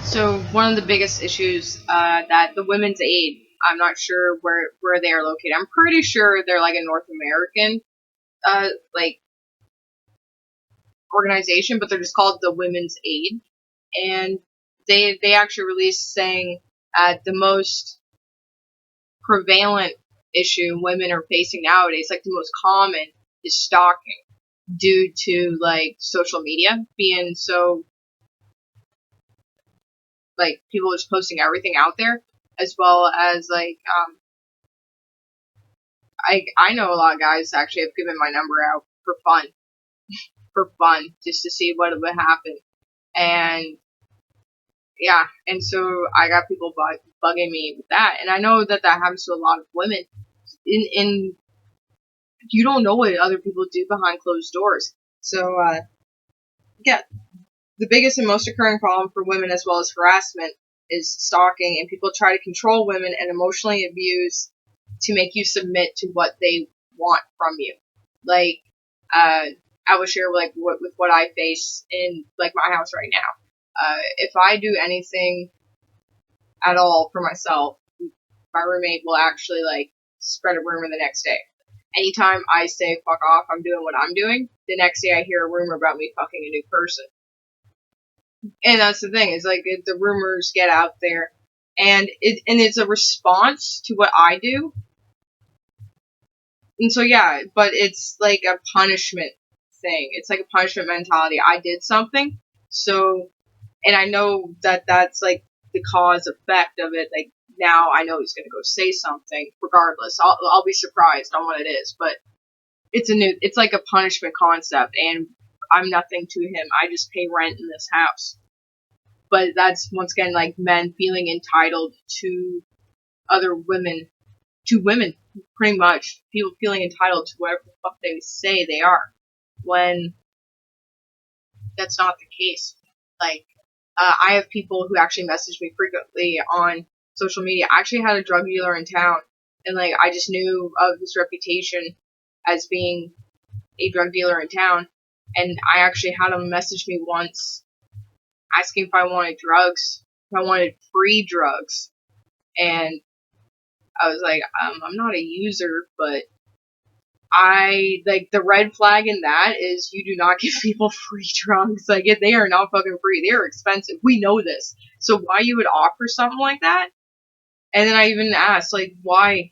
So one of the biggest issues that the Women's Aid, I'm not sure where they are located. I'm pretty sure they're like a North American like organization, but they're just called the Women's Aid, and they actually released saying the most prevalent issue women are facing nowadays, like the most common, is stalking due to like social media being so like people just posting everything out there, as well as like I know a lot of guys actually have given my number out for fun, just to see what would happen. And yeah, and so I got people bugging me with that, and I know that that happens to a lot of women. In you don't know what other people do behind closed doors. So yeah, the biggest and most occurring problem for women, as well as harassment, is stalking, and people try to control women and emotionally abuse to make you submit to what they want from you. Like, I will share like with what I face in like my house right now. If I do anything at all for myself, my roommate will actually like spread a rumor the next day. Anytime I say fuck off, I'm doing what I'm doing, the next day I hear a rumor about me fucking a new person. And that's the thing, is like the rumors get out there, and it's a response to what I do. And so yeah, but it's like a punishment thing. It's like a punishment mentality. I did something, so, and I know that that's like the cause effect of it. Like now I know he's gonna go say something regardless. I'll be surprised on what it is, but it's like a punishment concept, and I'm nothing to him. I just pay rent in this house. But that's once again like men feeling entitled to other women, to women, pretty much. People feeling entitled to whatever the fuck they say they are, when that's not the case. Like, I have people who actually message me frequently on social media. I actually had a drug dealer in town, and like I just knew of his reputation as being a drug dealer in town, and I actually had him message me once asking if I wanted drugs, if I wanted free drugs, and I was like, I'm not a user, but I like the red flag in that is you do not give people free drugs. Like they are not fucking free. They are expensive. We know this. So why you would offer something like that? And then I even asked, like, why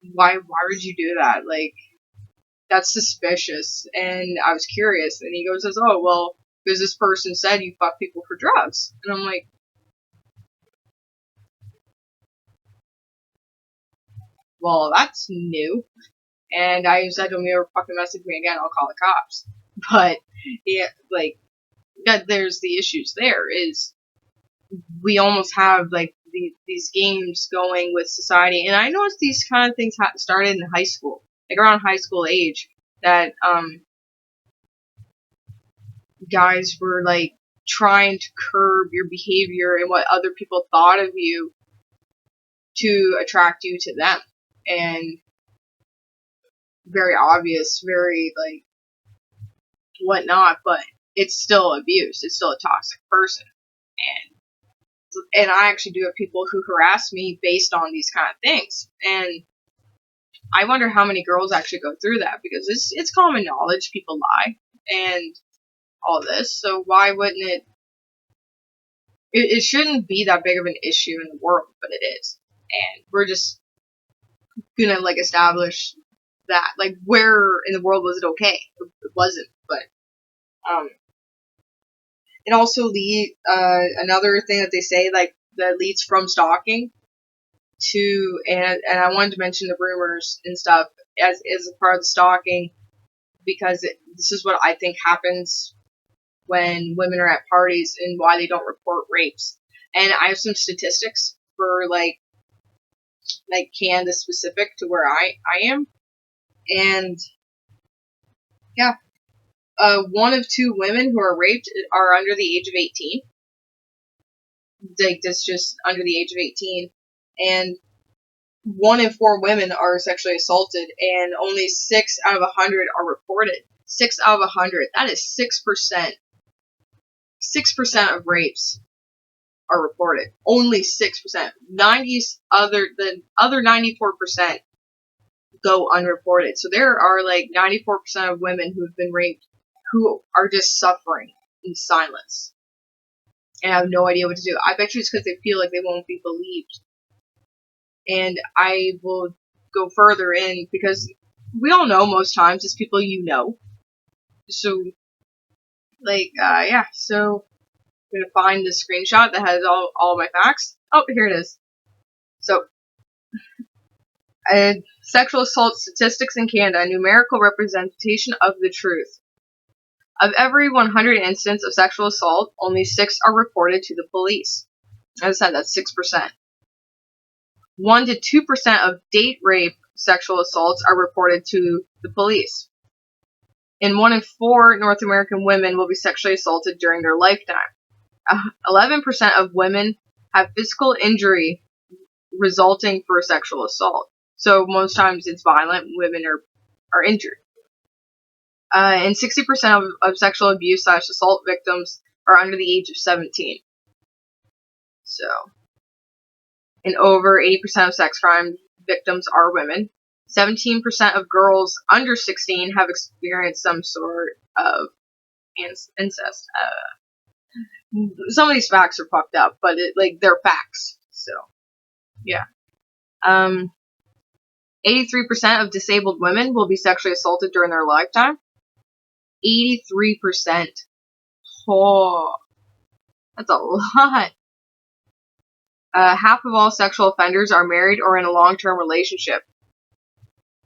would you do that? Like that's suspicious. And I was curious. And he goes, oh well, because this person said you fuck people for drugs. And I'm like, well, that's new. And I said to him, you ever fucking message me again, I'll call the cops. But yeah, like that, there's the issues. There is we almost have like these games going with society, and I noticed these kind of things started in high school, like around high school age, that guys were like trying to curb your behavior and what other people thought of you to attract you to them, and very obvious, very like whatnot, but it's still abuse. It's still a toxic person, and I actually do have people who harass me based on these kind of things, and I wonder how many girls actually go through that, because it's common knowledge people lie and all this. So why wouldn't it shouldn't be that big of an issue in the world, but it is, and we're just gonna like establish that, like, where in the world was it okay? It wasn't, but um it also another thing that they say, like, that leads from stalking to, and I wanted to mention the rumors and stuff as a part of the stalking, because this is what I think happens when women are at parties and why they don't report rapes. And I have some statistics for like Canada specific to where I am, and yeah, one of two women who are raped are under the age of 18. Like that's just under the age of 18, and 1 in 4 women are sexually assaulted, and only 6 out of 100 are reported. 6 out of 100. That is 6%. 6% of rapes are reported. Only 6%. The other 94% go unreported. So there are like 94% of women who have been raped who are just suffering in silence and have no idea what to do. I bet you it's because they feel like they won't be believed. And I will go further in because we all know most times it's people you know. So, like, yeah, so I'm gonna find the screenshot that has all my facts. Oh, here it is. So, sexual assault statistics in Canada, a numerical representation of the truth. Of every 100 incidents of sexual assault, only 6 are reported to the police. As I said, that's 6%. 1 to 2% of date rape sexual assaults are reported to the police. And 1 in 4 North American women will be sexually assaulted during their lifetime. 11% of women have physical injury resulting for sexual assault. So most times it's violent, women are injured. And 60% of sexual abuse / assault victims are under the age of 17. So, and over 80% of sex crime victims are women. 17% of girls under 16 have experienced some sort of incest. Some of these facts are fucked up, but they're facts. So, yeah. 83% of disabled women will be sexually assaulted during their lifetime. 83%. Oh, that's a lot. Half of all sexual offenders are married or in a long-term relationship.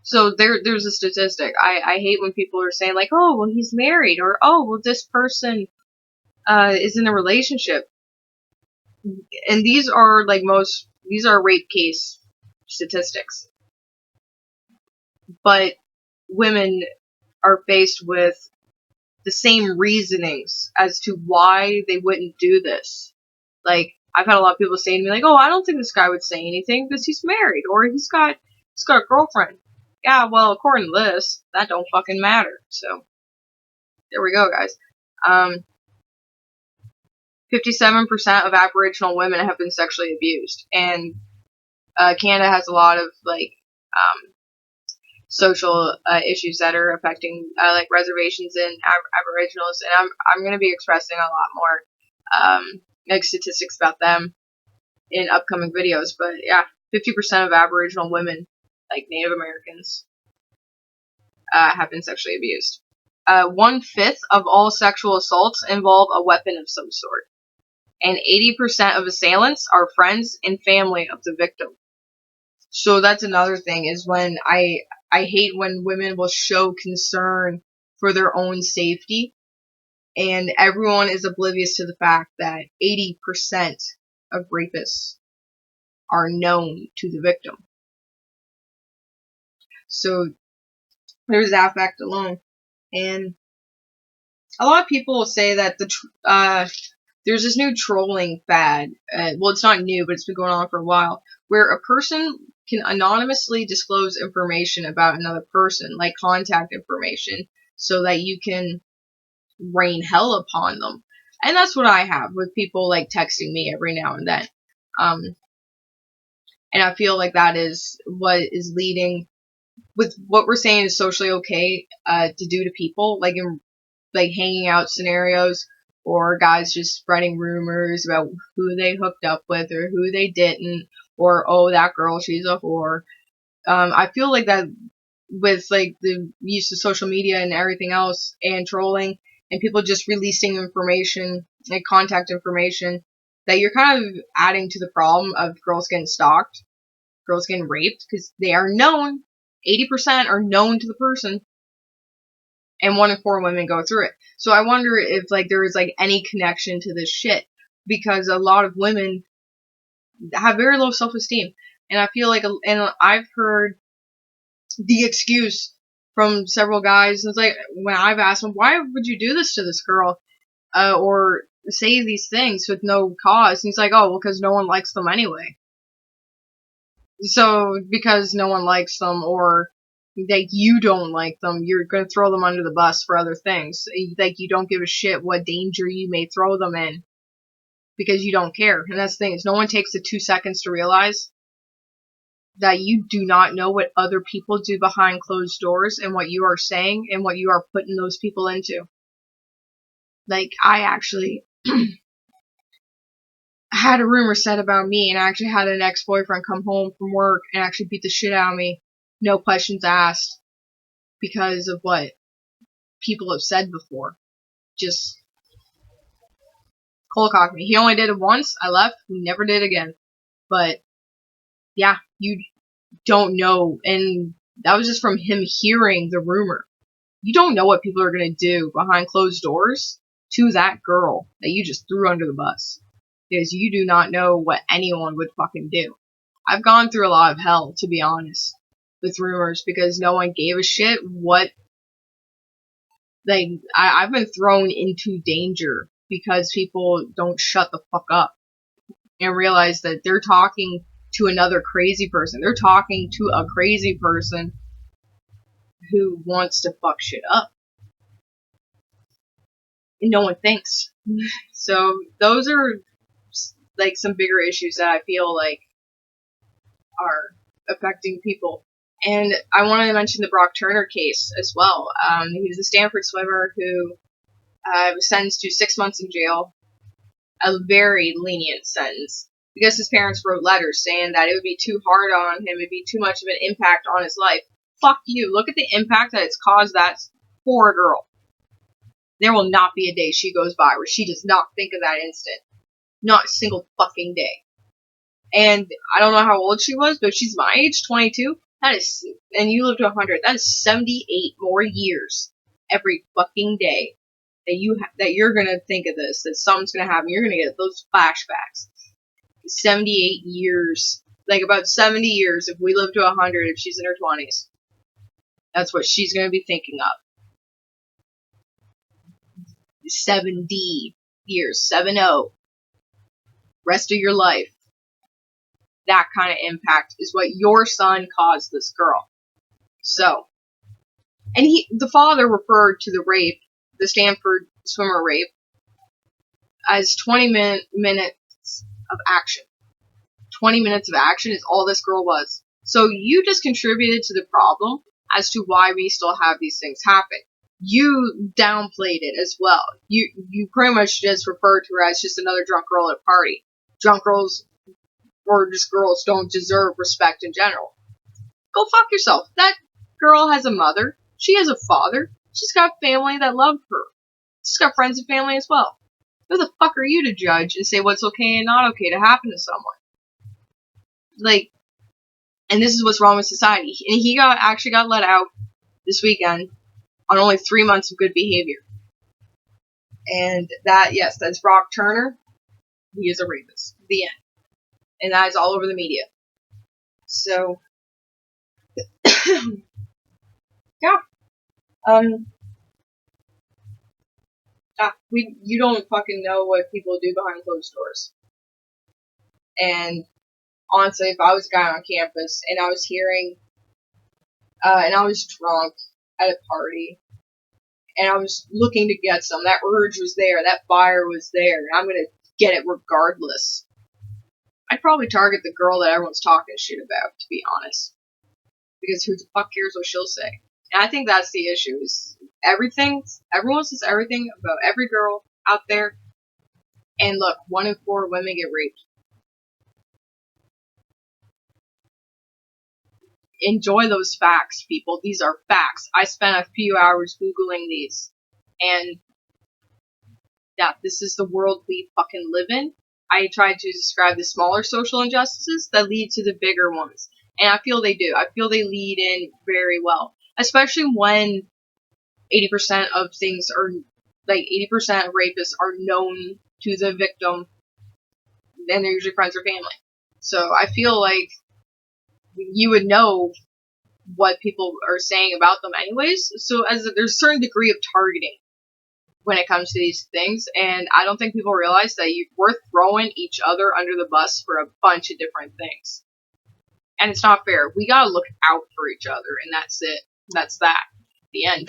So there's a statistic. I hate when people are saying like, oh, well, he's married, or oh, well, this person is in a relationship. And these are rape case statistics. But women are faced with the same reasonings as to why they wouldn't do this. Like, I've had a lot of people saying to me, like, oh, I don't think this guy would say anything because he's married, or he's got a girlfriend. Yeah, well, according to this, that don't fucking matter. So, there we go, guys. 57% of Aboriginal women have been sexually abused. And Canada has a lot of, social issues that are affecting reservations and Aboriginals, and I'm going to be expressing a lot more statistics about them in upcoming videos. But yeah, 50% of Aboriginal women, like Native Americans, have been sexually abused. 1/5 of all sexual assaults involve a weapon of some sort, and 80% of assailants are friends and family of the victim. So that's another thing, is when I hate when women will show concern for their own safety, and everyone is oblivious to the fact that 80% of rapists are known to the victim. So there's that fact alone. And a lot of people will say that there's this new trolling fad. Well, it's not new, but it's been going on for a while, where a person can anonymously disclose information about another person, like contact information, so that you can rain hell upon them. And that's what I have with people like texting me every now and then. And I feel like that is what is leading with what we're saying is socially okay to do to people, like in hanging out scenarios, or guys just spreading rumors about who they hooked up with or who they didn't, or oh, that girl, she's a whore. I feel like that with like the use of social media and everything else, and trolling, and people just releasing information, like contact information, that you're kind of adding to the problem of girls getting stalked, girls getting raped, because they are known. 80% are known to the person, and 1 in 4 women go through it. So I wonder if there is any connection to this shit, because a lot of women have very low self-esteem, and I feel like, and I've heard the excuse from several guys, and it's like, when I've asked them, why would you do this to this girl, or say these things with no cause, and he's like, oh, well, because no one likes them anyway. So, because no one likes them, or Like, you don't like them, you're gonna throw them under the bus for other things. Like, you don't give a shit what danger you may throw them in because you don't care. And that's the thing, is no one takes the 2 seconds to realize that you do not know what other people do behind closed doors and what you are saying and what you are putting those people into. Like, I actually had a rumor said about me, and I actually had an ex-boyfriend come home from work and actually beat the shit out of me, no questions asked, because of what people have said before. Just cold cocked me. He only did it once, I left, we never did it again. But yeah, you don't know, and that was just from him hearing the rumor. You don't know what people are gonna do behind closed doors to that girl that you just threw under the bus. Because you do not know what anyone would fucking do. I've gone through a lot of hell, to be honest, with rumors, because no one gave a shit what, like, I've been thrown into danger because people don't shut the fuck up and realize that they're talking to another crazy person. They're talking to a crazy person who wants to fuck shit up. And no one thinks. So those are like some bigger issues that I feel like are affecting people. And I wanted to mention the Brock Turner case as well. He was a Stanford swimmer who was sentenced to 6 months in jail, a very lenient sentence, because his parents wrote letters saying that it would be too hard on him, it'd be too much of an impact on his life. Fuck you. Look at the impact that it's caused that poor girl. There will not be a day she goes by where she does not think of that instant. Not a single fucking day. And I don't know how old she was, but she's my age, 22. That is, and you live to 100. That is 78 more years every fucking day that you're gonna think of this, that something's gonna happen. You're gonna get those flashbacks. 78 years, like about 70 years if we live to 100. If she's in her 20s, that's what she's gonna be thinking of. 70 years, 70. Rest of your life. That kind of impact is what your son caused this girl. So, and the father referred to the rape, the Stanford swimmer rape, as 20 minutes of action. 20 minutes of action is all this girl was. So you just contributed to the problem as to why we still have these things happen. You downplayed it as well. You pretty much just referred to her as just another drunk girl at a party. Drunk girls or just girls don't deserve respect in general. Go fuck yourself. That girl has a mother. She has a father. She's got family that love her. She's got friends and family as well. Who the fuck are you to judge and say what's okay and not okay to happen to someone? Like, and this is what's wrong with society. And he actually got let out this weekend on only 3 months of good behavior. And that, yes, that's Brock Turner. He is a rapist. The end. And that is all over the media. So, yeah. You don't fucking know what people do behind closed doors. And honestly, if I was a guy on campus and I was hearing, and I was drunk at a party, and I was looking to get some, that urge was there, that fire was there, and I'm gonna get it regardless, I'd probably target the girl that everyone's talking shit about, to be honest. Because who the fuck cares what she'll say? And I think that's the issue, is everyone says everything about every girl out there, and look, 1 in 4 women get raped. Enjoy those facts, people. These are facts. I spent a few hours Googling these, and that this is the world we fucking live in. I tried to describe the smaller social injustices that lead to the bigger ones. And I feel they do. I feel they lead in very well. Especially when 80% of things are, like 80% of rapists are known to the victim, and they're usually friends or family. So I feel like you would know what people are saying about them anyways. So there's a certain degree of targeting when it comes to these things, and I don't think people realize that we're throwing each other under the bus for a bunch of different things. and it's not fair. We gotta look out for each other, and that's it. That's that. The end.